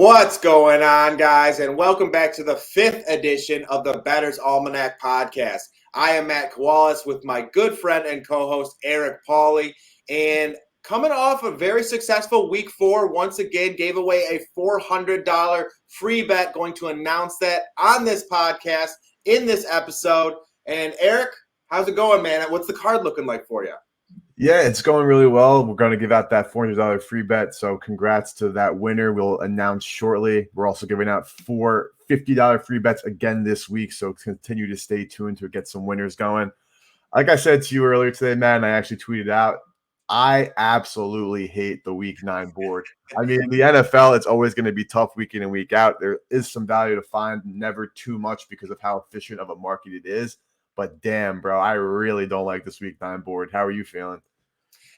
What's going on, guys? And welcome back to the 5th edition of the Bettor's Almanac podcast. I am Matt Kowalas with my good friend and co-host Eric Pauly. And coming off a very successful week 4, once again gave away a $400 free bet. Going to announce that on this podcast in this episode. And Eric, how's it going, man? What's the card looking like for you? Yeah, it's going really well. We're going to give out that $400 free bet. So congrats to that winner. We'll announce shortly. We're also giving out 4 $50 free bets again this week. So continue to stay tuned to get some winners going. Like I said to you earlier today, Matt, and I actually tweeted out, I absolutely hate the week 9 board. I mean, the NFL, it's always going to be tough week in and week out. There is some value to find, never too much because of how efficient of a market it is. But damn, bro, I really don't like this week 9 board. How are you feeling?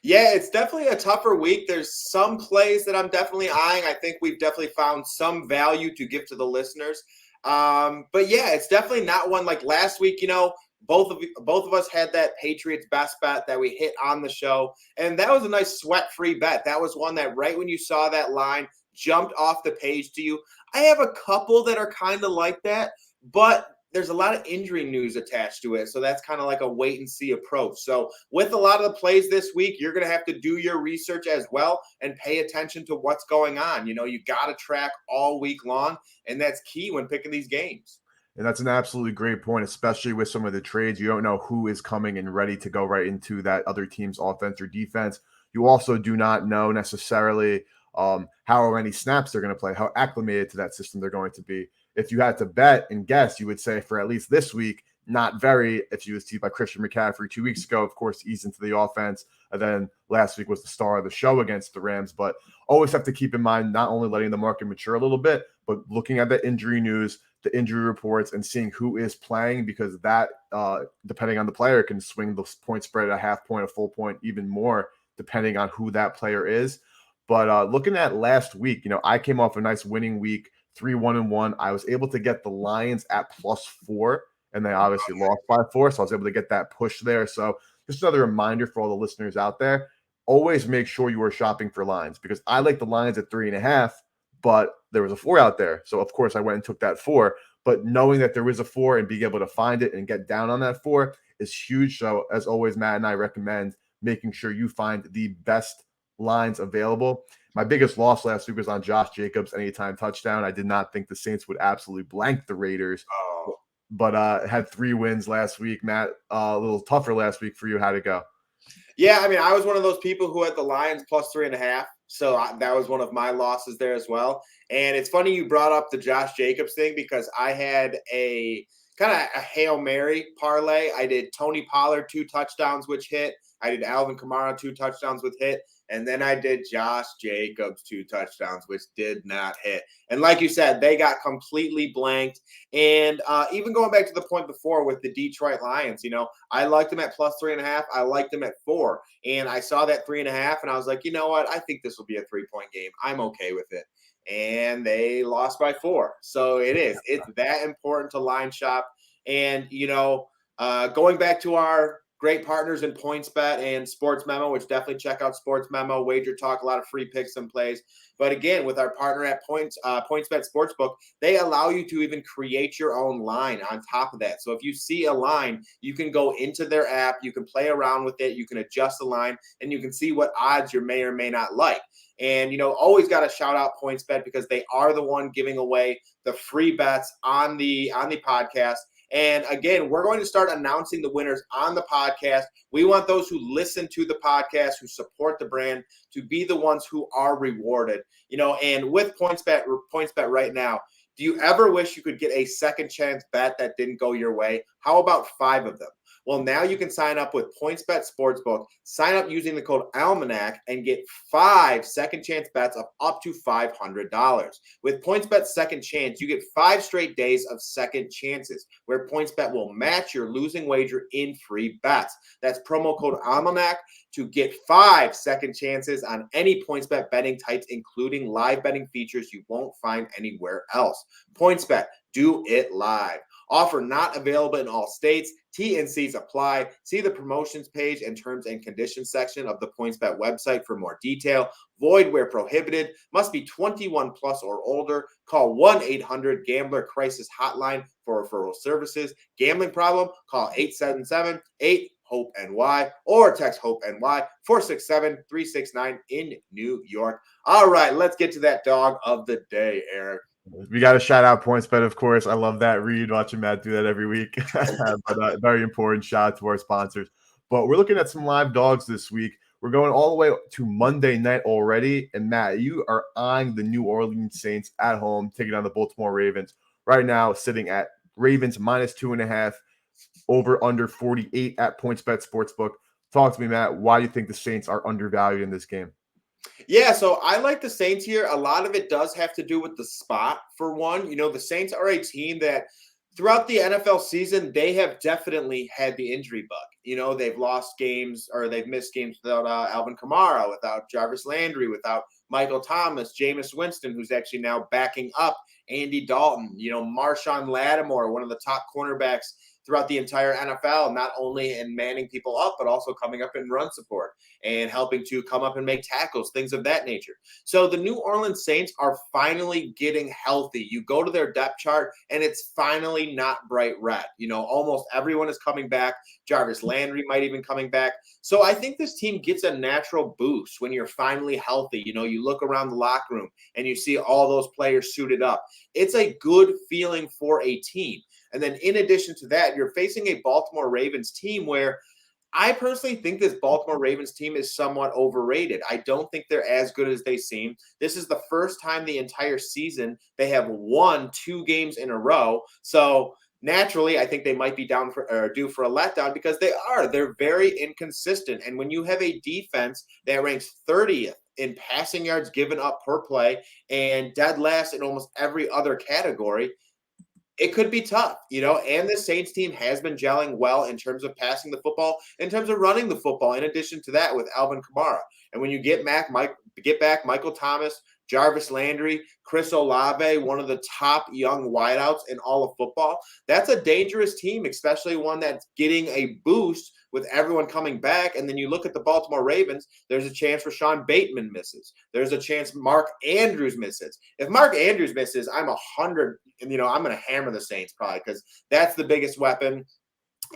Yeah, it's definitely a tougher week. There's some plays that I'm definitely eyeing. I think we've definitely found some value to give to the listeners. But yeah, it's definitely not one like last week. You know, both of us had that Patriots best bet that we hit on the show, and that was a nice sweat-free bet. That was one that right when you saw that line jumped off the page to you. I have a couple that are kind of like that, but there's a lot of injury news attached to it. So that's kind of like a wait and see approach. So with a lot of the plays this week, you're going to have to do your research as well and pay attention to what's going on. You know, you got to track all week long, and that's key when picking these games. And that's an absolutely great point, especially with some of the trades. You don't know who is coming and ready to go right into that other team's offense or defense. You also do not know necessarily how many snaps they're going to play, how acclimated to that system they're going to be. If you had to bet and guess, you would say for at least this week, not very. If you was teed by Christian McCaffrey 2 weeks ago, of course, eased into the offense. And then last week was the star of the show against the Rams. But always have to keep in mind not only letting the market mature a little bit, but looking at the injury news, the injury reports, and seeing who is playing, because that, depending on the player, can swing the point spread at a half point, a full point, even more, depending on who that player is. But looking at last week, you know, I came off a nice winning week. 3-1-1. I was able to get the Lions at +4, and they obviously lost by 4, so I was able to get that push there. So just another reminder for all the listeners out there, always make sure you are shopping for lines, because I like the Lions at 3.5, but there was a 4 out there. So, of course, I went and took that 4. But knowing that there is a 4 and being able to find it and get down on that 4 is huge. So, as always, Matt and I recommend making sure you find the best lines available. My biggest loss last week was on Josh Jacobs anytime touchdown. I did not think the Saints would absolutely blank the Raiders, but had 3 wins last week. Matt, a little tougher last week for you. How'd it go? Yeah, I mean, I was one of those people who had the Lions +3.5. So that was one of my losses there as well. And it's funny you brought up the Josh Jacobs thing, because I had a kind of a Hail Mary parlay. I did Tony Pollard 2 touchdowns, which hit. I did Alvin Kamara 2 touchdowns, which hit. And then I did Josh Jacobs 2 touchdowns, which did not hit. And like you said, they got completely blanked. And even going back to the point before with the Detroit Lions, you know, I liked them at +3.5. I liked them at 4. And I saw that 3.5, and I was like, you know what? I think this will be a 3-point game. I'm okay with it. And they lost by 4. So it's that important to line shop. And, you know, going back to our great partners in PointsBet and Sports Memo, which definitely check out Sports Memo, Wager Talk, a lot of free picks and plays. But again, with our partner at PointsBet Sportsbook, they allow you to even create your own line on top of that. So if you see a line, you can go into their app, you can play around with it, you can adjust the line, and you can see what odds you may or may not like. And, you know, always got to shout out PointsBet, because they are the one giving away the free bets on the podcast. And again, we're going to start announcing the winners on the podcast. We want those who listen to the podcast, who support the brand, to be the ones who are rewarded. You know, and with PointsBet right now, do you ever wish you could get a second chance bet that didn't go your way? How about 5 of them? Well, now you can sign up with PointsBet Sportsbook. Sign up using the code Almanac and get 5 second chance bets of up to $500. With PointsBet Second Chance, you get 5 straight days of second chances, where PointsBet will match your losing wager in free bets. That's promo code Almanac to get 5 second chances on any PointsBet betting types, including live betting features you won't find anywhere else. PointsBet, do it live. Offer not available in all states. TNCs apply. See the promotions page and terms and conditions section of the PointsBet website for more detail. Void where prohibited. Must be 21 plus or older. Call 1-800-GAMBLER-CRISIS hotline for referral services. Gambling problem? Call 877-8-HOPE-NY or text HOPE-NY 467-369 in New York. All right, let's get to that dog of the day, Eric. We got to shout out PointsBet, of course. I love that read, watching Matt do that every week. But very important shout out to our sponsors. But we're looking at some live dogs this week. We're going all the way to Monday night already. And Matt, you are eyeing the New Orleans Saints at home, taking on the Baltimore Ravens. Right now, sitting at Ravens -2.5, over under 48 at PointsBet Sportsbook. Talk to me, Matt. Why do you think the Saints are undervalued in this game? Yeah, so I like the Saints here. A lot of it does have to do with the spot, for one. The Saints are a team that throughout the NFL season, they have definitely had the injury bug. They've lost games or they've missed games without Alvin Kamara, without Jarvis Landry, without Michael Thomas, Jameis Winston, who's actually now backing up Andy Dalton, Marshawn Lattimore, one of the top cornerbacks throughout the entire NFL, not only in manning people up, but also coming up in run support and helping to come up and make tackles, things of that nature. So the New Orleans Saints are finally getting healthy. You go to their depth chart and it's finally not bright red. Almost everyone is coming back. Jarvis Landry might even coming back. So I think this team gets a natural boost when you're finally healthy. You look around the locker room and you see all those players suited up. It's a good feeling for a team. And then in addition to that, you're facing a Baltimore Ravens team where I personally think this Baltimore Ravens team is somewhat overrated. I don't think they're as good as they seem. This is the first time the entire season they have won 2 games in a row. So naturally, I think they might be due for a letdown because they're very inconsistent. And when you have a defense that ranks 30th in passing yards given up per play and dead last in almost every other category, it could be tough, and the Saints team has been gelling well in terms of passing the football, in terms of running the football, in addition to that with Alvin Kamara. And when you get back Michael Thomas, Jarvis Landry, Chris Olave, one of the top young wideouts in all of football, that's a dangerous team, especially one that's getting a boost with everyone coming back. And then you look at the Baltimore Ravens, there's a chance Rashad Bateman misses. There's a chance Mark Andrews misses. If Mark Andrews misses, I'm 100, I'm going to hammer the Saints probably because that's the biggest weapon.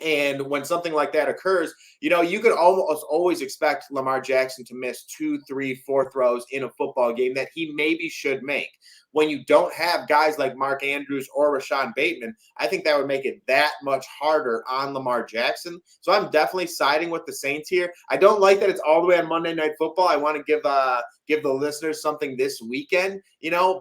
And when something like that occurs, you could almost always expect Lamar Jackson to miss 2, 3, 4 throws in a football game that he maybe should make. When you don't have guys like Mark Andrews or Rashad Bateman, I think that would make it that much harder on Lamar Jackson. So I'm definitely siding with the Saints here. I don't like that it's all the way on Monday Night Football. I want to give the listeners something this weekend,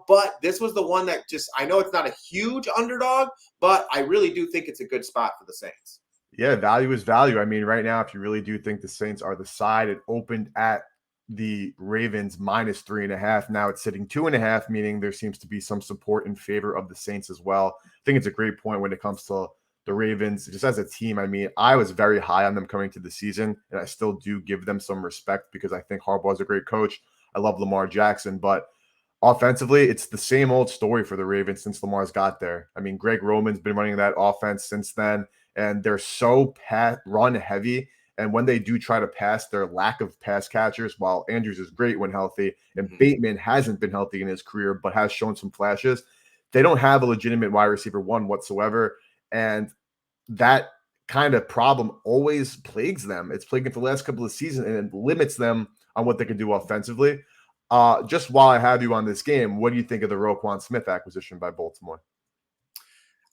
but this was the one that I know it's not a huge underdog, but I really do think it's a good spot for the Saints. Yeah, value is value. I mean, right now, if you really do think the Saints are the side, it opened at the Ravens -3.5. Now it's sitting 2.5, meaning there seems to be some support in favor of the Saints as well. I think it's a great point when it comes to the Ravens. Just as a team, I mean, I was very high on them coming to the season, and I still do give them some respect because I think Harbaugh's a great coach. I love Lamar Jackson, but offensively, it's the same old story for the Ravens since Lamar's got there. I mean, Greg Roman's been running that offense since then, and they're so run heavy. And when they do try to pass, their lack of pass catchers, while Andrews is great when healthy, and Bateman hasn't been healthy in his career, but has shown some flashes, they don't have a legitimate wide receiver one whatsoever. And that kind of problem always plagues them. It's plagued them for the last couple of seasons, and it limits them on what they can do offensively. Just while I have you on this game, what do you think of the Roquan Smith acquisition by Baltimore?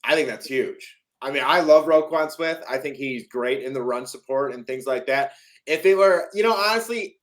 I think that's huge. I mean, I love Roquan Smith. I think he's great in the run support and things like that. If it were, honestly,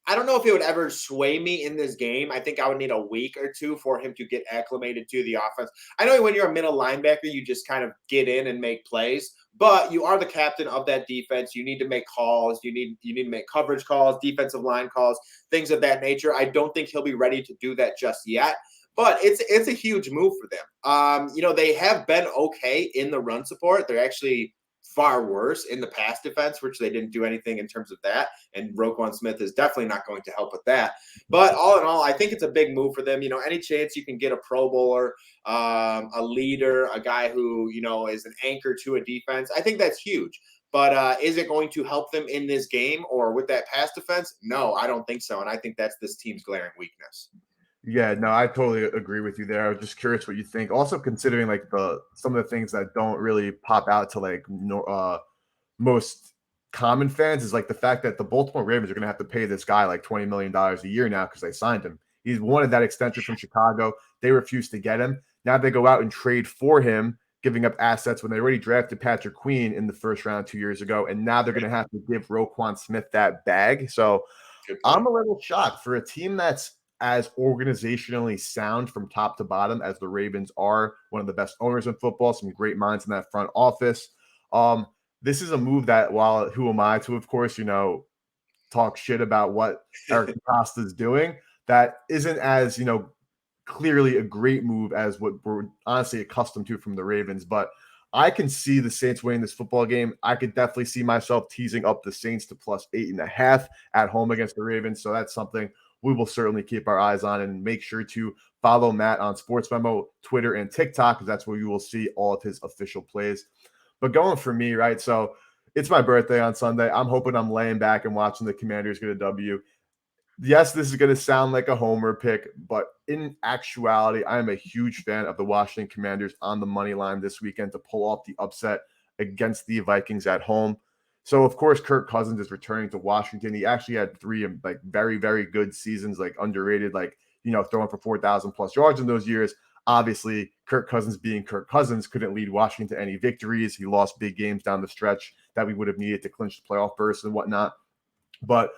I don't know if it would ever sway me in this game. I think I would need a week or 2 for him to get acclimated to the offense. I know when you're a middle linebacker, you just kind of get in and make plays, but you are the captain of that defense. You need to make calls. You need to make coverage calls, defensive line calls, things of that nature. I don't think he'll be ready to do that just yet. But it's a huge move for them. They have been okay in the run support. They're actually far worse in the pass defense, which they didn't do anything in terms of that. And Roquan Smith is definitely not going to help with that. But all in all, I think it's a big move for them. Any chance you can get a Pro Bowler, a leader, a guy who, is an anchor to a defense, I think that's huge. But is it going to help them in this game or with that pass defense? No, I don't think so. And I think that's this team's glaring weakness. Yeah, no, I totally agree with you there. I was just curious what you think. Also considering like some of the things that don't really pop out to like most common fans is like the fact that the Baltimore Ravens are going to have to pay this guy like $20 million a year now because they signed him. He's wanted that extension from Chicago. They refused to get him. Now they go out and trade for him, giving up assets when they already drafted Patrick Queen in the first round 2 years ago. And now they're going to have to give Roquan Smith that bag. So I'm a little shocked for a team that's as organizationally sound from top to bottom as the Ravens are, one of the best owners in football, some great minds in that front office. This is a move that, while who am I to, of course, talk shit about what Eric Costa is doing, that isn't as, clearly a great move as what we're honestly accustomed to from the Ravens. But I can see the Saints winning this football game. I could definitely see myself teasing up the Saints to +8.5 at home against the Ravens. So that's something we will certainly keep our eyes on, and make sure to follow Matt on Sports Memo, Twitter, and TikTok, because that's where you will see all of his official plays. But going for me, right? So it's my birthday on Sunday. I'm hoping I'm laying back and watching the Commanders get a W. Yes, this is going to sound like a homer pick, but in actuality, I am a huge fan of the Washington Commanders on the money line this weekend to pull off the upset against the Vikings at home. So, of course, Kirk Cousins is returning to Washington. He actually had 3 like very, very good seasons, like underrated, like, throwing for 4,000 plus yards in those years. Obviously, Kirk Cousins being Kirk Cousins couldn't lead Washington to any victories. He lost big games down the stretch that we would have needed to clinch the playoff berth and whatnot. But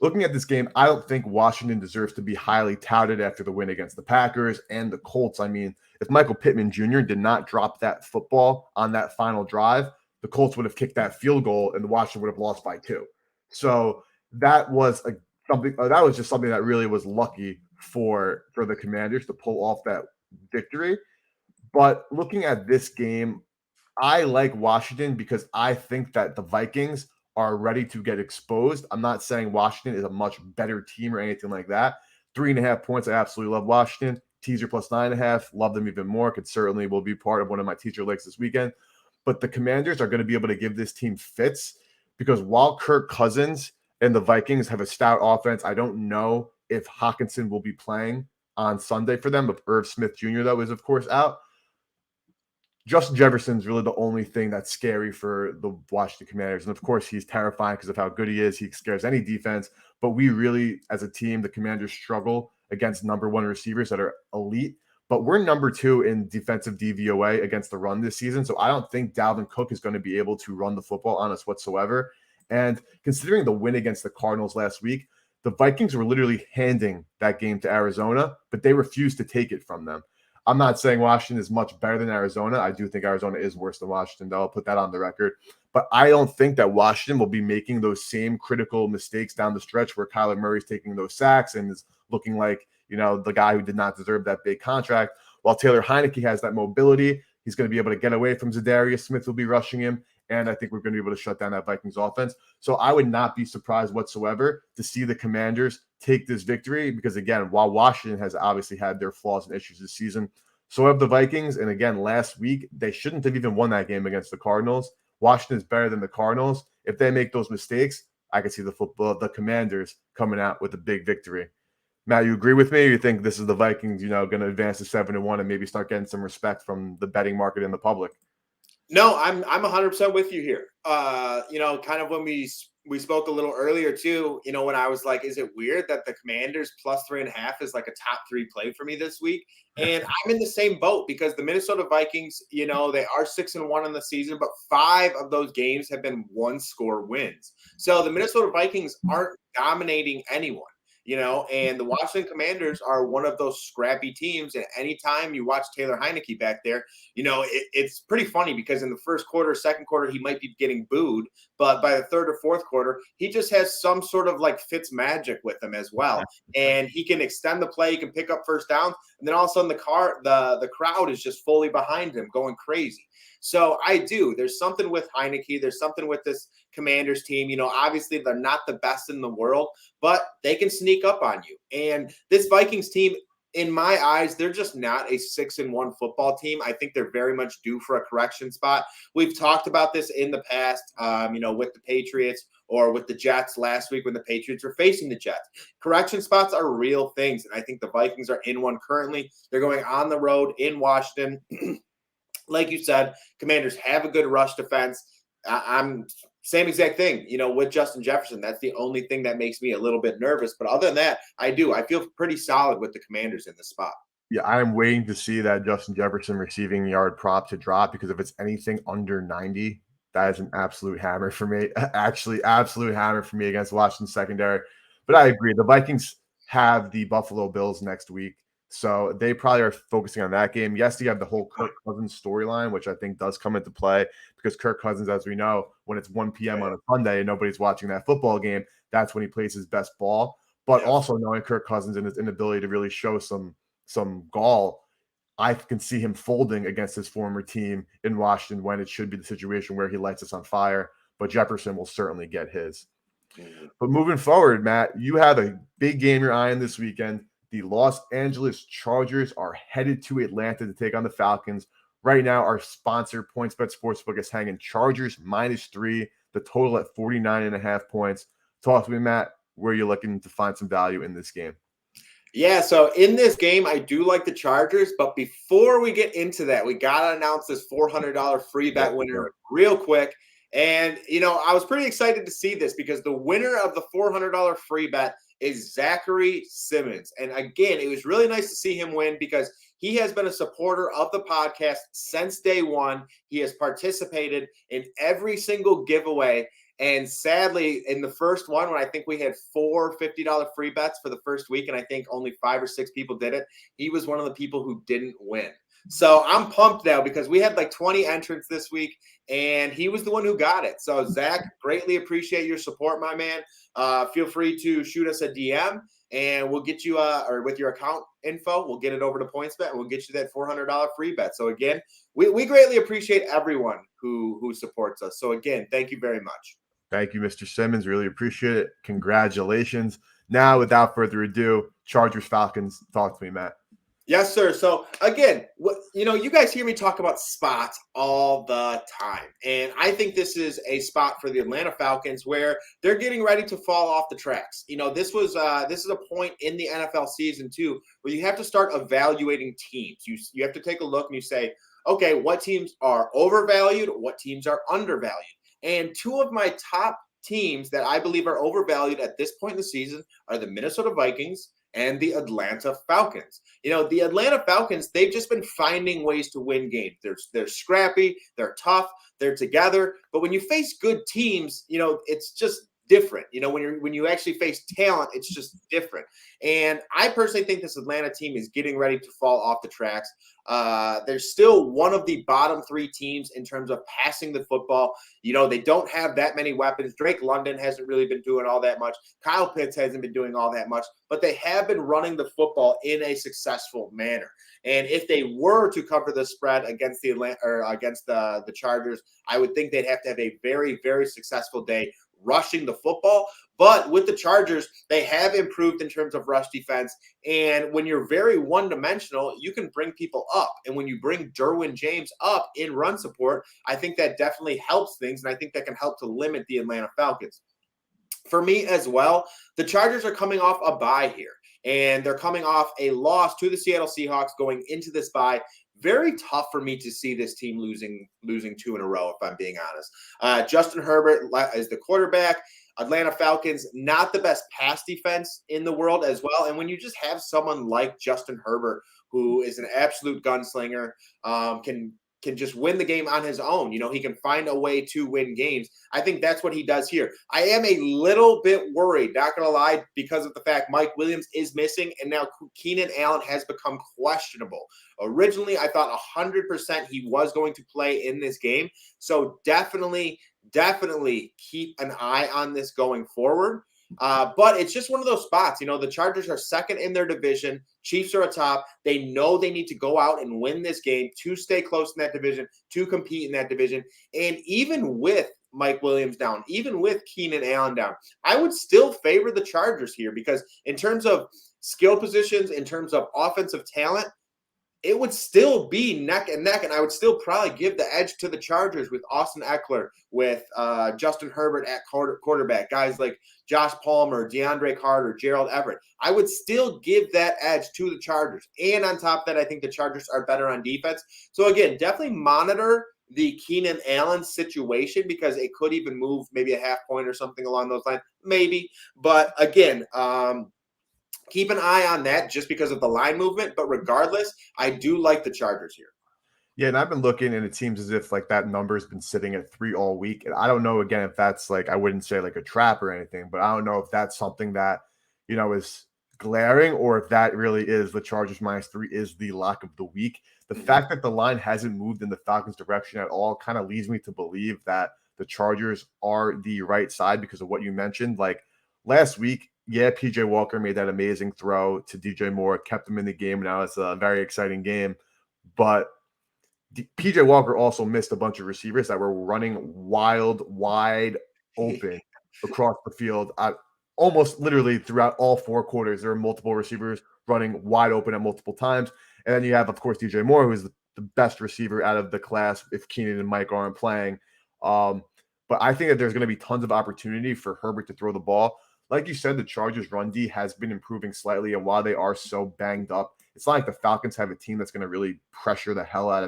looking at this game, I don't think Washington deserves to be highly touted after the win against the Packers and the Colts. I mean, if Michael Pittman Jr. did not drop that football on that final drive, the Colts would have kicked that field goal and the Washington would have lost by 2. So that was just something that really was lucky for the Commanders to pull off that victory. But looking at this game, I like Washington because I think that the Vikings are ready to get exposed. I'm not saying Washington is a much better team or anything like that. 3.5 points. I absolutely love Washington. Teaser +9.5. Love them even more. Could certainly will be part of one of my teaser legs this weekend. But the Commanders are going to be able to give this team fits because while Kirk Cousins and the Vikings have a stout offense, I don't know if Hockenson will be playing on Sunday for them. If Irv Smith Jr., though, is, of course, out. Justin Jefferson's really the only thing that's scary for the Washington Commanders. And of course, he's terrifying because of how good he is. He scares any defense. But we really, as a team, the Commanders struggle against number 1 receivers that are elite. But we're number 2 in defensive DVOA against the run this season. So I don't think Dalvin Cook is going to be able to run the football on us whatsoever. And considering the win against the Cardinals last week, the Vikings were literally handing that game to Arizona, but they refused to take it from them. I'm not saying Washington is much better than Arizona. I do think Arizona is worse than Washington, though. I'll put that on the record. But I don't think that Washington will be making those same critical mistakes down the stretch where Kyler Murray's taking those sacks and is looking like, the guy who did not deserve that big contract. While Taylor Heineke has that mobility, he's going to be able to get away from Zadarius Smith, will be rushing him. And I think we're going to be able to shut down that Vikings offense. So I would not be surprised whatsoever to see the Commanders take this victory because, again, while Washington has obviously had their flaws and issues this season, so have the Vikings. And again, last week, they shouldn't have even won that game against the Cardinals. Washington is better than the Cardinals. If they make those mistakes, I could see the Commanders coming out with a big victory. Matt, you agree with me? Or you think this is the Vikings, going to advance to 7-1 and maybe start getting some respect from the betting market and the public? No, I'm 100% with you here. Kind of when we spoke a little earlier too, when I was like, is it weird that the Commanders +3.5 is like a top 3 play for me this week? And I'm in the same boat because the Minnesota Vikings, they are 6-1 in the season, but 5 of those games have been 1-score wins. So the Minnesota Vikings aren't dominating anyone. and the Washington Commanders are one of those scrappy teams. And anytime you watch Taylor Heineke back there, it's pretty funny because in the first quarter, second quarter, he might be getting booed, but by the third or fourth quarter, he just has some sort of like Fitz magic with him as well. And he can extend the play, he can pick up first downs, and then all of a sudden the crowd is just fully behind him, going crazy. So there's something with Heineke. There's something with this Commanders team. Obviously they're not the best in the world, but they can sneak up on you. And this Vikings team, in my eyes, they're just not a 6-1 football team. I think they're very much due for a correction spot. We've talked about this in the past, with the Patriots or with the Jets last week when the Patriots were facing the Jets. Correction spots are real things, and I think the Vikings are in one currently. They're going on the road in Washington. Like you said, Commanders have a good rush defense. I'm same exact thing, with Justin Jefferson. That's the only thing that makes me a little bit nervous. But other than that, I feel pretty solid with the Commanders in this spot. Yeah, I am waiting to see that Justin Jefferson receiving yard prop to drop, because if it's anything under 90, that is an absolute hammer for me. Actually, absolute hammer for me against Washington secondary. But I agree. The Vikings have the Buffalo Bills next week, so they probably are focusing on that game. Yes, you have the whole Kirk Cousins storyline, which I think does come into play, because Kirk Cousins, as we know, when it's 1 p.m. on a Sunday and nobody's watching that football game, that's when he plays his best ball. But also knowing Kirk Cousins and his inability to really show some gall, I can see him folding against his former team in Washington when it should be the situation where he lights us on fire. But Jefferson will certainly get his. But moving forward, Matt, you have a big game you're eyeing this weekend. The Los Angeles Chargers are headed to Atlanta to take on the Falcons. Right now, our sponsor, PointsBet Sportsbook, is hanging Chargers -3, the total at 49.5 points. Talk to me, Matt. Where are you looking to find some value in this game? Yeah, so in this game, I do like the Chargers, but before we get into that, we got to announce this $400 free bet winner real quick. And, I was pretty excited to see this because the winner of the $400 free bet is Zachary Simmons. And again, it was really nice to see him win because he has been a supporter of the podcast since day one. He has participated in every single giveaway. And sadly, in the first one, when I think we had 4 $50 free bets for the first week, and I think only 5 or 6 people did it, he was one of the people who didn't win. So I'm pumped now because we had like 20 entrants this week, and he was the one who got it. So Zach, greatly appreciate your support, my man. Feel free to shoot us a DM, and we'll get you, or with your account info, we'll get it over to PointsBet, and we'll get you that $400 free bet. So again, we greatly appreciate everyone who supports us. So again, thank you very much. Thank you, Mr. Simmons. Really appreciate it. Congratulations. Now, without further ado, Chargers Falcons. Talk to me, Matt. Yes, sir. So again, you guys hear me talk about spots all the time. And I think this is a spot for the Atlanta Falcons where they're getting ready to fall off the tracks. This is a point in the NFL season too, where you have to start evaluating teams. You have to take a look and you say, okay, what teams are overvalued? What teams are undervalued? And 2 of my top teams that I believe are overvalued at this point in the season are the Minnesota Vikings and the Atlanta Falcons. The Atlanta Falcons, they've just been finding ways to win games. They're scrappy, they're tough, they're together. But when you face good teams, it's just different. When you actually face talent, it's just different. And I personally think this Atlanta team is getting ready to fall off the tracks. They're still one of the bottom 3 teams in terms of passing the football. They don't have that many weapons. Drake London hasn't really been doing all that much. Kyle Pitts hasn't been doing all that much, but they have been running the football in a successful manner. And if they were to cover the spread against the Chargers, I would think they'd have to have a very, very successful day rushing the football. But with the Chargers, they have improved in terms of rush defense. And when you're very one-dimensional, you can bring people up. And when you bring Derwin James up in run support, I think that definitely helps things. And I think that can help to limit the Atlanta Falcons. For me as well, the Chargers are coming off a bye here. And they're coming off a loss to the Seattle Seahawks going into this bye. Very tough for me to see this team losing 2 in a row, if I'm being honest. Justin Herbert is the quarterback. Atlanta Falcons, not the best pass defense in the world as well. And when you just have someone like Justin Herbert, who is an absolute gunslinger, can can just win the game on his own. He can find a way to win games. I think that's what he does here. I am a little bit worried, not going to lie, because of the fact Mike Williams is missing, and now Keenan Allen has become questionable. Originally, I thought 100% he was going to play in this game. So definitely keep an eye on this going forward. But it's just one of those spots. The Chargers are second in their division. Chiefs are atop. They know they need to go out and win this game to stay close in that division, to compete in that division. And even with Mike Williams down, even with Keenan Allen down, I would still favor the Chargers here because in terms of skill positions, in terms of offensive talent, it would still be neck and neck, and I would still probably give the edge to the Chargers with Austin Eckler, with Justin Herbert at quarterback, guys like Josh Palmer, DeAndre Carter, Gerald Everett. I would still give that edge to the Chargers. And on top of that, I think the Chargers are better on defense. So again, definitely monitor the Keenan Allen situation because it could even move maybe a half point or something along those lines. Maybe. But again, keep an eye on that just because of the line movement. But regardless, I do like the Chargers here. Yeah, and I've been looking, and it seems as if like that number's been sitting at 3 all week. And I don't know, again, if that's like, I wouldn't say like a trap or anything, but I don't know if that's something that, is glaring or if that really is the Chargers -3 is the lock of the week. The fact that the line hasn't moved in the Falcons' direction at all kind of leads me to believe that the Chargers are the right side because of what you mentioned. Like last week, yeah, PJ Walker made that amazing throw to DJ Moore, kept him in the game. Now it's a very exciting game. But PJ Walker also missed a bunch of receivers that were running wide open across the field. Almost literally throughout all 4 quarters, there were multiple receivers running wide open at multiple times. And then you have, of course, DJ Moore, who is the best receiver out of the class if Keenan and Mike aren't playing. But I think that there's going to be tons of opportunity for Herbert to throw the ball. Like you said, the Chargers' run D has been improving slightly, and while they are so banged up, it's not like the Falcons have a team that's going to really pressure the hell out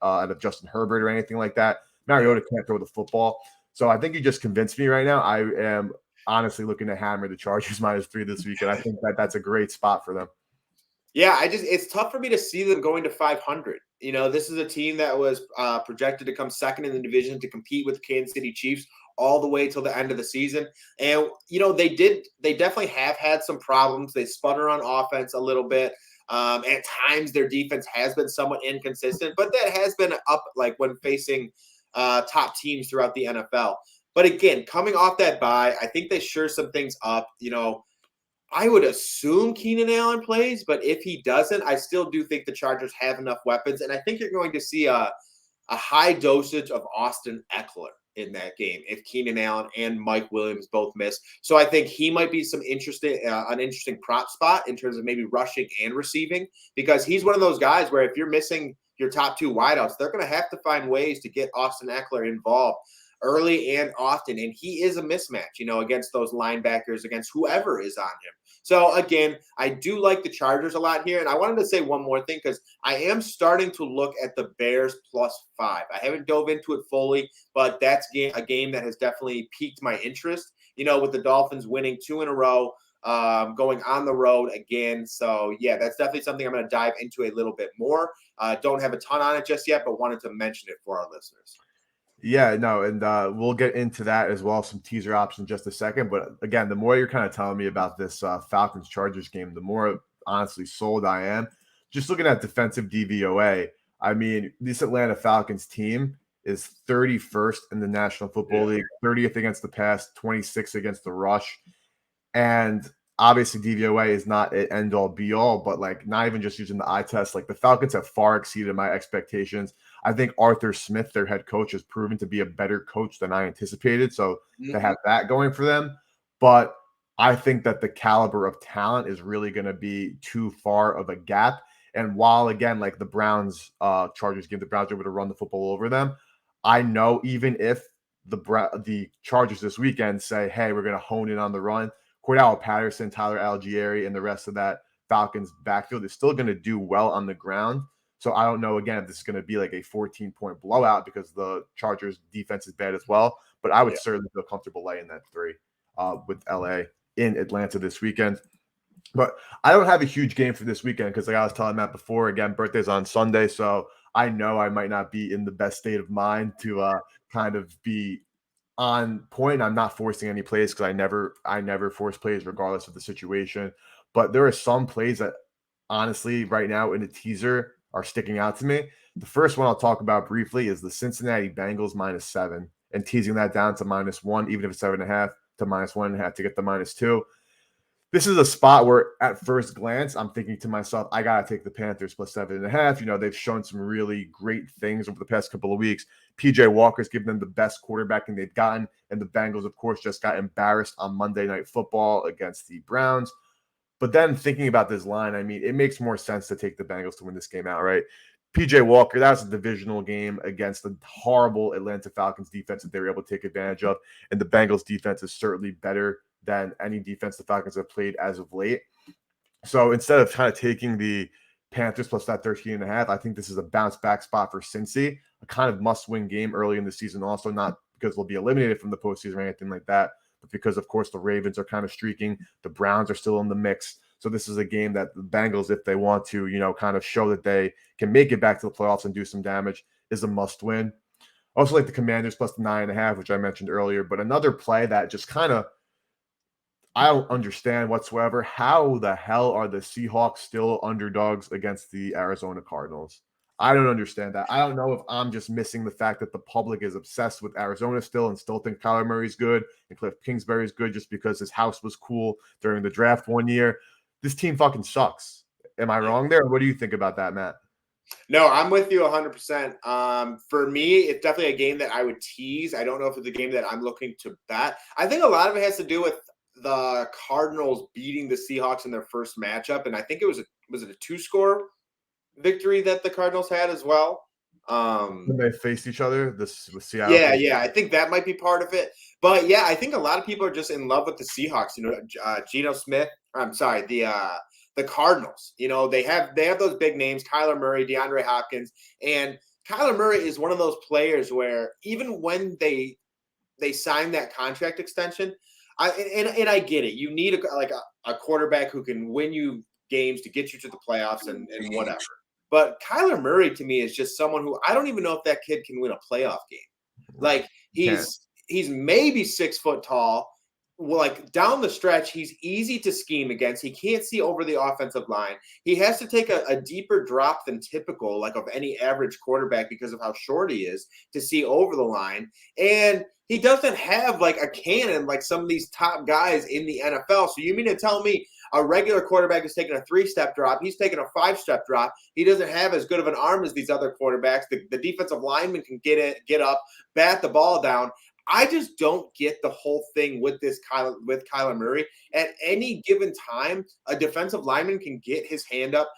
of Justin Herbert or anything like that. Mariota can't throw the football. So I think you just convinced me right now. I am honestly looking to hammer the Chargers -3 this week, and I think that that's a great spot for them. Yeah, it's tough for me to see them going to 500. This is a team that was projected to come second in the division to compete with the Kansas City Chiefs all the way till the end of the season. And, they definitely have had some problems. They sputter on offense a little bit. At times their defense has been somewhat inconsistent, but that has been up like when facing top teams throughout the NFL. But again, coming off that bye, I think they sure some things up. I would assume Keenan Allen plays, but if he doesn't, I still do think the Chargers have enough weapons. And I think you're going to see a high dosage of Austin Eckler in that game if Keenan Allen and Mike Williams both miss. So I think he might be an interesting prop spot in terms of maybe rushing and receiving because he's one of those guys where if you're missing your top 2 wideouts, they're going to have to find ways to get Austin Eckler involved early and often. And he is a mismatch, against those linebackers, against whoever is on him. So again, I do like the Chargers a lot here. And I wanted to say one more thing because I am starting to look at the Bears +5. I haven't dove into it fully, but that's a game that has definitely piqued my interest, with the Dolphins winning 2 in a row, going on the road again. So yeah, that's definitely something I'm going to dive into a little bit more. Don't have a ton on it just yet, but wanted to mention it for our listeners. Yeah, no, and we'll get into that as well, some teaser options in just a second. But again, the more you're kind of telling me about this Falcons-Chargers game, the more honestly sold I am. Just looking at defensive DVOA, I mean, this Atlanta Falcons team is 31st in the National Football League, 30th against the pass, 26th against the rush. And obviously DVOA is not an end-all be-all, but like not even just using the eye test, like the Falcons have far exceeded my expectations. I think Arthur Smith, their head coach, has proven to be a better coach than I anticipated. So they have that going for them. But I think that the caliber of talent is really going to be too far of a gap. And while, again, like the Browns, Chargers give the Browns able to run the football over them, I know even if the Chargers this weekend say, hey, we're going to hone in on the run, Cordell Patterson, Tyler Algieri, and the rest of that Falcons backfield is still going to do well on the ground. So I don't know, again, if this is going to be like a 14-point blowout because the Chargers defense is bad as well. But I would certainly feel comfortable laying that 3 with LA in Atlanta this weekend. But I don't have a huge game for this weekend because like I was telling Matt before, again, birthday's on Sunday. So I know I might not be in the best state of mind to kind of be on point. I'm not forcing any plays because I never force plays regardless of the situation. But there are some plays that honestly right now in the teaser are sticking out to me. The first one I'll talk about briefly is the Cincinnati Bengals -7 and teasing that down to -1, even if it's 7.5 to -1.5 to get the -2. This is a spot where at first glance, I'm thinking to myself, I got to take the Panthers plus 7.5. You know, they've shown some really great things over the past couple of weeks. PJ Walker's given them the best quarterbacking they've gotten. And the Bengals, of course, just got embarrassed on Monday Night Football against the Browns. But then thinking about this line, I mean, it makes more sense to take the Bengals to win this game outright. PJ Walker, that was a divisional game against the horrible Atlanta Falcons defense that they were able to take advantage of. And the Bengals defense is certainly better than any defense the Falcons have played as of late. So instead of kind of taking the Panthers plus that 13.5, I think this is a bounce back spot for Cincy, a kind of must-win game early in the season. Also, not because they'll be eliminated from the postseason or anything like that, but because, of course, the Ravens are kind of streaking. The Browns are still in the mix. So this is a game that the Bengals, if they want to, you know, kind of show that they can make it back to the playoffs and do some damage, is a must-win. Also like the Commanders plus the 9.5, which I mentioned earlier. But another play that just kind of I don't understand whatsoever. How the hell are the Seahawks still underdogs against the Arizona Cardinals? I don't understand that. I don't know if I'm just missing the fact that the public is obsessed with Arizona still and still think Kyler Murray's good and Cliff Kingsbury's good just because his house was cool during the draft one year. This team fucking sucks. Am I wrong there? What do you think about that, Matt? No, I'm with you 100%. For me, it's definitely a game that I would tease. I don't know if it's a game that I'm looking to bet. I think a lot of it has to do with the Cardinals beating the Seahawks in their first matchup, and I think it was a 2-score victory that the Cardinals had as well. When they faced each other, this was Seattle. Yeah, I think that might be part of it. But yeah, I think a lot of people are just in love with the Seahawks. You know, Geno Smith. I'm sorry, the Cardinals. You know, they have those big names: Kyler Murray, DeAndre Hopkins, and Kyler Murray is one of those players where even when they sign that contract extension, and I get it. You need a quarterback who can win you games to get you to the playoffs and whatever. But Kyler Murray to me is just someone who I don't even know if that kid can win a playoff game. Like he's maybe 6 foot tall. Like down the stretch, he's easy to scheme against. He can't see over the offensive line. He has to take a deeper drop than typical, like of any average quarterback because of how short he is to see over the line. And he doesn't have like a cannon like some of these top guys in the NFL. So you mean to tell me a regular quarterback is taking a 3-step drop? He's taking a 5-step drop. He doesn't have as good of an arm as these other quarterbacks. The defensive lineman can get up, bat the ball down. I just don't get the whole thing with Kyler Murray. At any given time, a defensive lineman can get his hand up,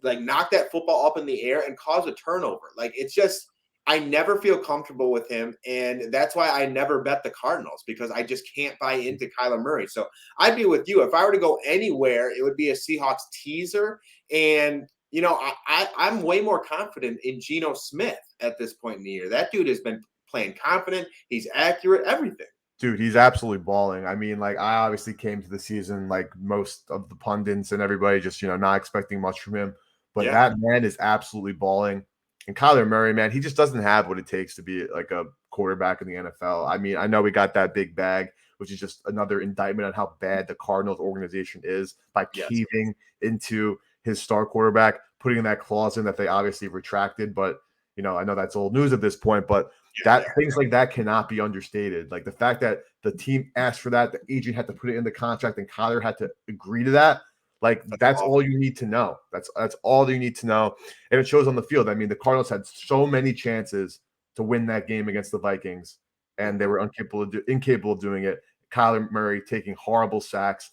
like knock that football up in the air and cause a turnover. Like it's just I never feel comfortable with him, and that's why I never bet the Cardinals because I just can't buy into Kyler Murray. So I'd be with you. If I were to go anywhere, it would be a Seahawks teaser. And you know, I'm way more confident in Geno Smith at this point in the year. That dude has been playing confident. He's accurate, everything. Dude, he's absolutely balling. I mean, like, I obviously came to the season like most of the pundits and everybody just, you know, not expecting much from him. But that man is absolutely balling. And Kyler Murray, man, he just doesn't have what it takes to be like a quarterback in the NFL. I mean, I know we got that big bag, which is just another indictment on how bad the Cardinals organization is by caving into his star quarterback, putting in that clause in that they obviously retracted. But, you know, I know that's old news at this point, but things like that cannot be understated. Like the fact that the team asked for that, the agent had to put it in the contract, and Kyler had to agree to that. Like that's all you need to know. That's all you need to know, and it shows on the field. I mean, the Cardinals had so many chances to win that game against the Vikings, and they were incapable of doing it. Kyler Murray taking horrible sacks.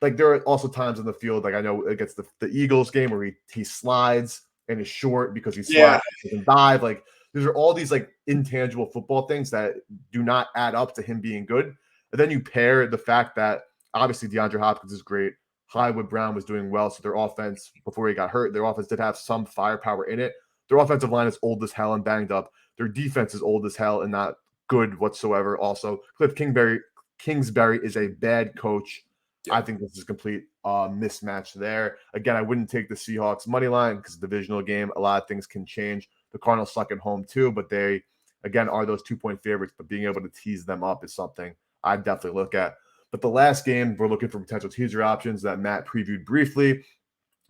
Like there are also times on the field, like I know against the Eagles game where he slides and is short because he slides and dive. Like these are all these like intangible football things that do not add up to him being good. And then you pair the fact that obviously DeAndre Hopkins is great. Hollywood Brown was doing well. So their offense, before he got hurt, their offense did have some firepower in it. Their offensive line is old as hell and banged up. Their defense is old as hell and not good whatsoever. Also, Cliff Kingsbury is a bad coach. Yeah. I think this is a complete mismatch there. Again, I wouldn't take the Seahawks money line because the divisional game, a lot of things can change. The Cardinals suck at home too, but they, again, are those 2-point favorites, but being able to tease them up is something I'd definitely look at. But the last game, we're looking for potential teaser options that Matt previewed briefly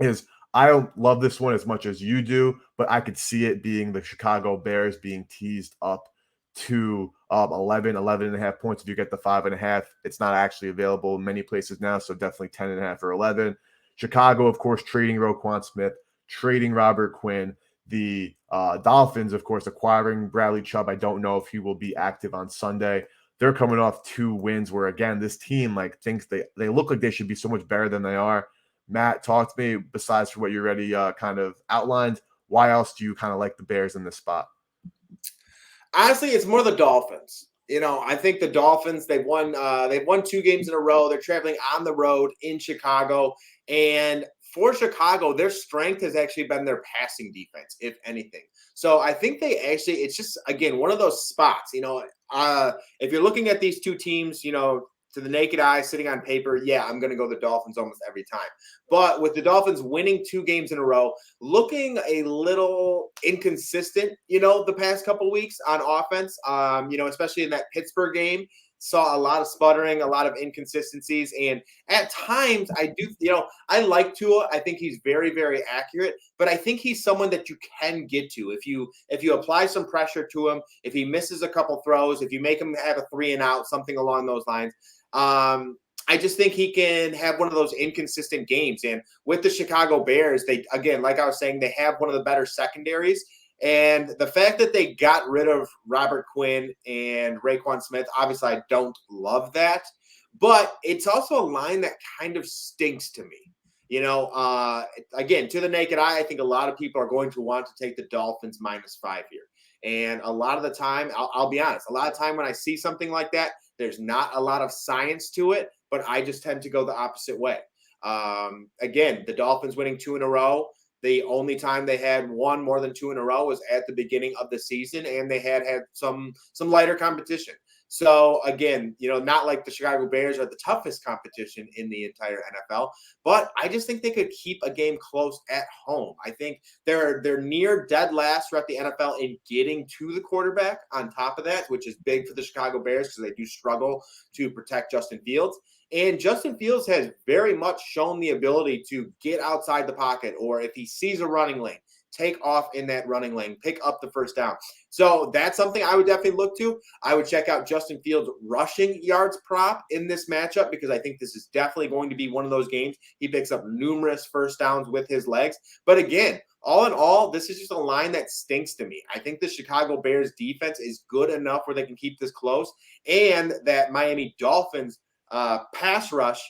is I don't love this one as much as you do, but I could see it being the Chicago Bears being teased up to 11 and a half points. If you get the 5.5, it's not actually available in many places now, so definitely 10.5 or 11. Chicago, of course, trading Roquan Smith, trading Robert Quinn. The Dolphins, of course, acquiring Bradley Chubb. I don't know if he will be active on Sunday. They're coming off 2 wins where, again, this team thinks they look like they should be so much better than they are. Matt, talk to me, besides for what you already kind of outlined, why else do you kind of like the Bears in this spot? Honestly, it's more the Dolphins. I think the Dolphins, they've won 2 games in a row. They're traveling on the road in Chicago. And for Chicago, their strength has actually been their passing defense, if anything. So I think it's just, again, one of those spots, if you're looking at these two teams, to the naked eye, sitting on paper, yeah, I'm going to go the Dolphins almost every time. But with the Dolphins winning 2 games in a row, looking a little inconsistent, the past couple of weeks on offense, especially in that Pittsburgh game, saw a lot of sputtering, a lot of inconsistencies. And at times I do, I like Tua. I think he's very, very accurate, but I think he's someone that you can get to. If you apply some pressure to him, if he misses a couple throws, if you make him have a 3 and out, something along those lines, I just think he can have one of those inconsistent games. And with the Chicago Bears, they, again, like I was saying, they have one of the better secondaries. And the fact that they got rid of Robert Quinn and Roquan Smith, obviously I don't love that. But it's also a line that kind of stinks to me. Again, to the naked eye, I think a lot of people are going to want to take the Dolphins -5 here. And a lot of the time, I'll be honest, a lot of time when I see something like that, there's not a lot of science to it, but I just tend to go the opposite way. Again, the Dolphins winning 2 in a row. The only time they had won more than 2 in a row was at the beginning of the season, and they had some lighter competition. So again, not like the Chicago Bears are the toughest competition in the entire NFL, but I just think they could keep a game close at home. I think they're near dead last throughout the NFL in getting to the quarterback on top of that, which is big for the Chicago Bears because they do struggle to protect Justin Fields. And Justin Fields has very much shown the ability to get outside the pocket, or if he sees a running lane, take off in that running lane, pick up the first down. So that's something I would definitely look to. I would check out Justin Fields' rushing yards prop in this matchup because I think this is definitely going to be one of those games. He picks up numerous first downs with his legs. But again, all in all, this is just a line that stinks to me. I think the Chicago Bears defense is good enough where they can keep this close, and that Miami Dolphins pass rush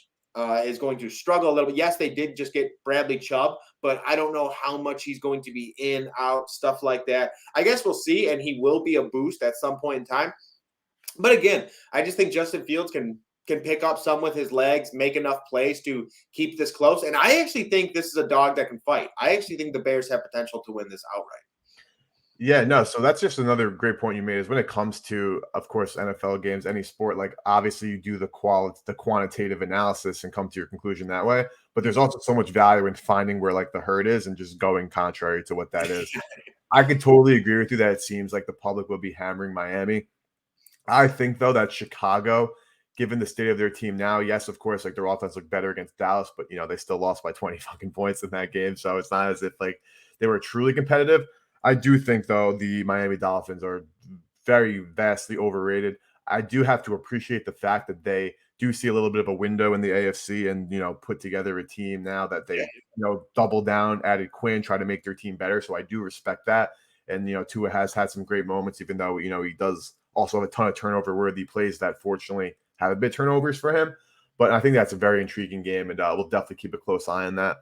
is going to struggle a little bit. Yes, they did just get Bradley Chubb, but I don't know how much he's going to be in, out, stuff like that. I guess we'll see, and he will be a boost at some point in time. But again, I just think Justin Fields can pick up some with his legs, make enough plays to keep this close. And I actually think this is a dog that can fight. I actually think the Bears have potential to win this outright. Yeah, no, so that's just another great point you made is when it comes to, of course, NFL games, any sport, obviously you do the quantitative analysis and come to your conclusion that way. But there's also so much value in finding where the hurt is and just going contrary to what that is. I could totally agree with you that it seems like the public will be hammering Miami. I think though that Chicago, given the state of their team now, yes, of course, their offense looked better against Dallas, but they still lost by 20 fucking points in that game. So it's not as if they were truly competitive. I do think, though, the Miami Dolphins are very vastly overrated. I do have to appreciate the fact that they do see a little bit of a window in the AFC and, put together a team now that they, double down, added Quinn, try to make their team better. So I do respect that. And, Tua has had some great moments, even though, he does also have a ton of turnover-worthy plays that fortunately have a bit turnovers for him. But I think that's a very intriguing game, and we'll definitely keep a close eye on that.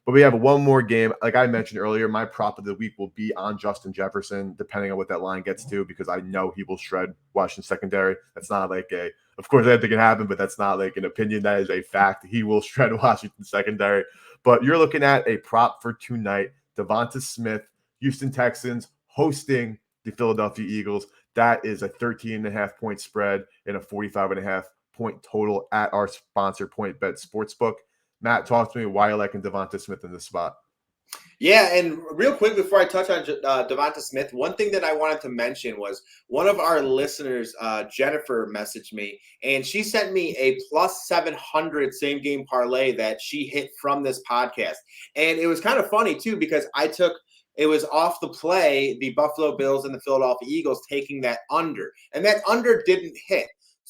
But we have one more game. Like I mentioned earlier, my prop of the week will be on Justin Jefferson, depending on what that line gets to, because I know he will shred Washington secondary. That's not of course, anything can happen, but that's not an opinion. That is a fact. He will shred Washington secondary. But you're looking at a prop for tonight. Davanta Smith, Houston Texans, hosting the Philadelphia Eagles. That is a 13.5 point spread and a 45.5 point total at our sponsor, Point Bet Sportsbook. Matt, talk to me why you're liking Davanta Smith in this spot. Yeah, and real quick before I touch on Davanta Smith, one thing that I wanted to mention was one of our listeners, Jennifer, messaged me, and she sent me a plus 700 same game parlay that she hit from this podcast. And it was kind of funny, too, because it was off the play, the Buffalo Bills and the Philadelphia Eagles taking that under, and that under didn't hit.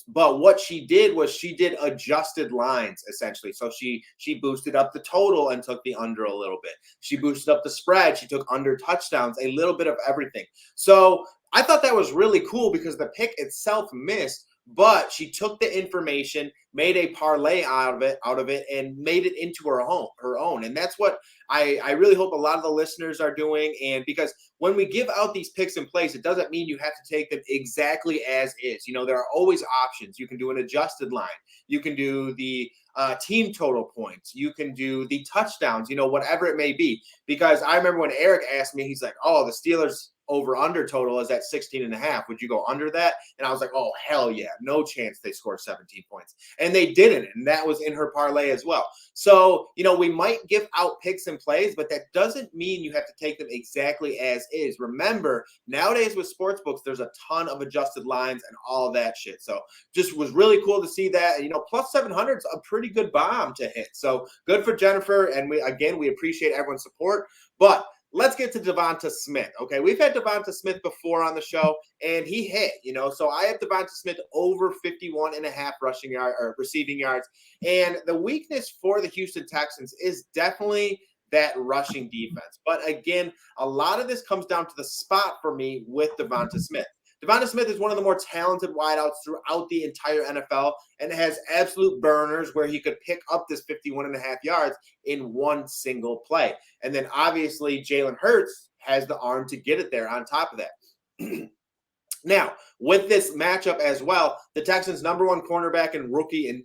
But what she did was she did adjusted lines, essentially. So she boosted up the total and took the under a little bit. She boosted up the spread. She took under touchdowns, a little bit of everything. So I thought that was really cool because the pick itself missed, but she took the information, made a parlay out of it, and made it into her own. And that's what I really hope a lot of the listeners are doing. And because when we give out these picks in place, it doesn't mean you have to take them exactly as is. There are always options. You can do an adjusted line. You can do the team total points. You can do the touchdowns, whatever it may be. Because I remember when Eric asked me, he's like, oh, the Steelers over under total is at 16.5. Would you go under that? And I was like, oh, hell yeah. No chance they score 17 points. And they didn't. And that was in her parlay as well. So, we might give out picks and plays, but that doesn't mean you have to take them exactly as is. Remember, nowadays with sportsbooks, there's a ton of adjusted lines and all that shit. So just was really cool to see that. Plus 700 is a pretty good bomb to hit. So good for Jennifer. And we appreciate everyone's support. But let's get to Davanta Smith. Okay, we've had Davanta Smith before on the show, and he hit. So I have Davanta Smith over 51.5 rushing yard or receiving yards. And the weakness for the Houston Texans is definitely that rushing defense. But again, a lot of this comes down to the spot for me with Davanta Smith. Davanta Smith is one of the more talented wideouts throughout the entire NFL and has absolute burners where he could pick up this 51.5 yards in one single play. And then obviously Jalen Hurts has the arm to get it there on top of that. Now, with this matchup as well, the Texans' number one cornerback and rookie in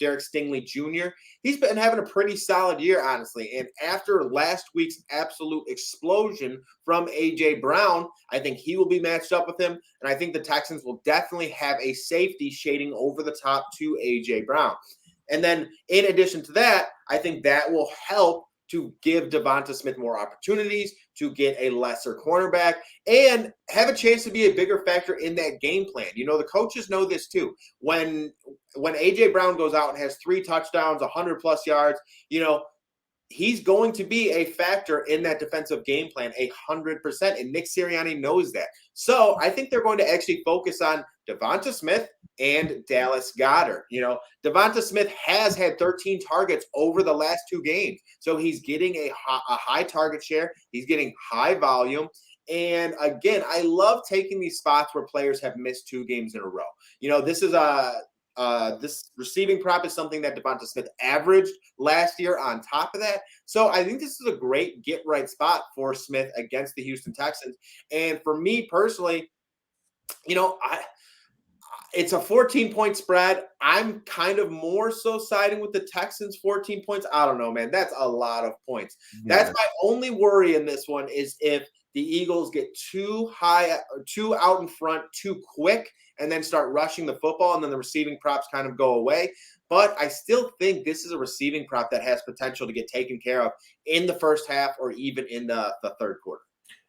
Derek Stingley Jr., he's been having a pretty solid year, honestly. And after last week's absolute explosion from A.J. Brown, I think he will be matched up with him. And I think the Texans will definitely have a safety shading over the top to A.J. Brown. And then in addition to that, I think that will help to give Davanta Smith more opportunities, to get a lesser cornerback, and have a chance to be a bigger factor in that game plan. The coaches know this too. When A.J. Brown goes out and has 3 touchdowns, 100-plus yards, he's going to be a factor in that defensive game plan 100%, and Nick Sirianni knows that. So I think they're going to actually focus on Davanta Smith and Dallas Goedert. Davanta Smith has had 13 targets over the last 2 games. So he's getting a high target share. He's getting high volume. And again, I love taking these spots where players have missed 2 games in a row. This is this receiving prop is something that Davanta Smith averaged last year on top of that. So I think this is a great get-right spot for Smith against the Houston Texans. And for me personally, it's a 14-point spread. I'm kind of more so siding with the Texans 14 points. I don't know, man. That's a lot of points. Yeah. That's my only worry in this one is if the Eagles get too high, too out in front, too quick, and then start rushing the football, and then the receiving props kind of go away. But I still think this is a receiving prop that has potential to get taken care of in the first half or even in the third quarter.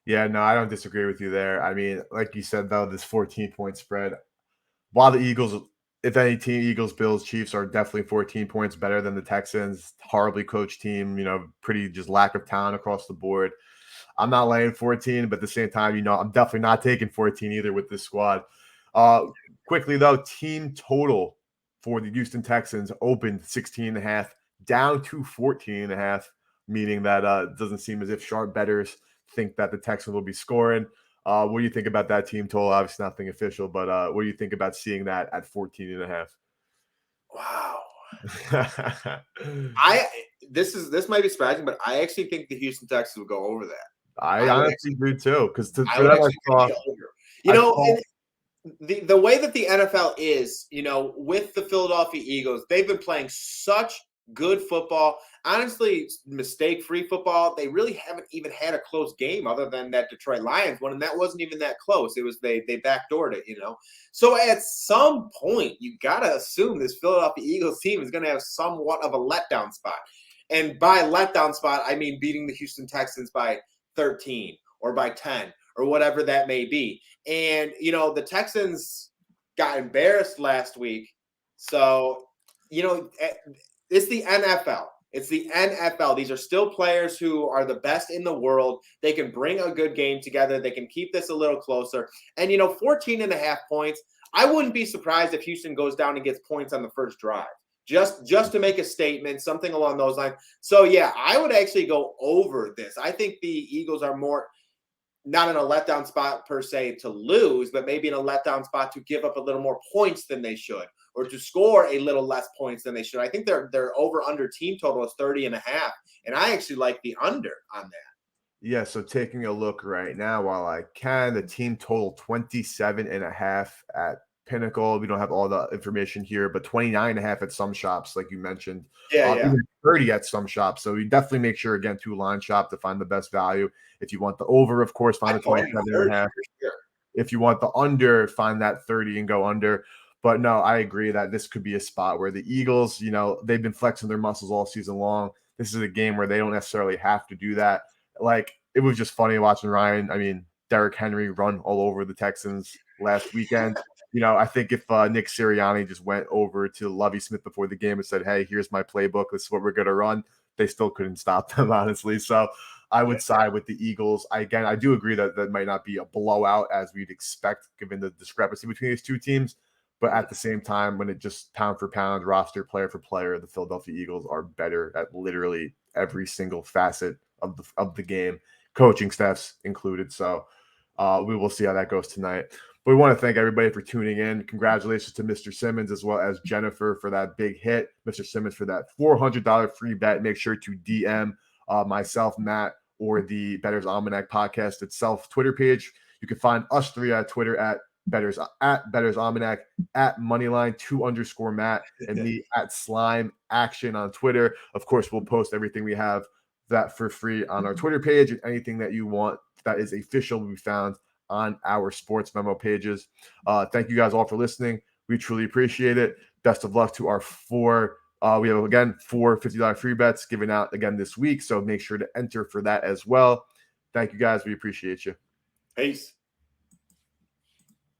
Yeah, no, I don't disagree with you there. I mean, like you said, though, this 14-point spread, while the Eagles, if any team, Eagles, Bills, Chiefs are definitely 14 points better than the Texans, horribly coached team, pretty just lack of talent across the board. I'm not laying 14, but at the same time, I'm definitely not taking 14 either with this squad. Quickly, though, team total for the Houston Texans opened 16.5, down to 14.5, meaning that it doesn't seem as if sharp bettors think that the Texans will be scoring. What do you think about that team total? Obviously nothing official, but what do you think about seeing that at 14.5? Wow. This might be surprising, but I actually think the Houston Texans will go over that. I honestly do too, because the way that the NFL is, with the Philadelphia Eagles, they've been playing such good football. Honestly, mistake-free football. They really haven't even had a close game other than that Detroit Lions one, and that wasn't even that close. It was they backdoored it, you know. So at some point, you gotta assume this Philadelphia Eagles team is gonna have somewhat of a letdown spot. And by letdown spot, I mean beating the Houston Texans by 13 or by 10 or whatever that may be. And you know, the Texans got embarrassed last week. So, you know, it's the NFL. It's the NFL. These are still players who are the best in the world. They can bring a good game together. They can keep this a little closer. And, you know, 14 and a half points, I wouldn't be surprised if Houston goes down and gets points on the first drive. Just to make a statement, something along those lines. So, yeah, I would actually go over this. I think the Eagles are more not in a letdown spot per se to lose, but maybe in a letdown spot to give up a little more points than they should, or to score a little less points than they should. I think their over under team total is 30 and a half. And I actually like the under on that. Yeah, so taking a look right now while I can, the team total 27 and a half at Pinnacle. We don't have all the information here, but 29 and a half at some shops, like you mentioned. Yeah. Even 30 at some shops. So you definitely make sure, again, to line shop to find the best value. If you want the over, of course, find the 27 and a half. Sure. If you want the under, find that 30 and go under. But no, I agree that this could be a spot where the Eagles, you know, they've been flexing their muscles all season long. This is a game where they don't necessarily have to do that. Like, it was just funny watching Derrick Henry run all over the Texans last weekend. You know, I think if Nick Sirianni just went over to Lovie Smith before the game and said, hey, here's my playbook, this is what we're going to run, they still couldn't stop them, honestly. So I would side with the Eagles. I do agree that that might not be a blowout as we'd expect, given the discrepancy between these two teams. But at the same time, when it just pound for pound, roster, player for player, the Philadelphia Eagles are better at literally every single facet of the game, coaching staffs included. So we will see how that goes tonight. But we want to thank everybody for tuning in. Congratulations to Mr. Simmons as well as Jennifer for that big hit. Mr. Simmons for that $400 free bet. Make sure to DM myself, Matt, or the Bettor's Almanac podcast itself Twitter page. You can find us three at Twitter at Bettor's Almanac, at Moneyline2_Matt, and me at Slime Action on Twitter. Of course, we'll post everything we have that for free on our Twitter page, and anything that you want that is official will be found on our sports memo pages. Thank you guys all for listening. We truly appreciate it. Best of luck to our four. We have, again, 4 $50 free bets given out again this week, so make sure to enter for that as well. Thank you guys. We appreciate you. Peace.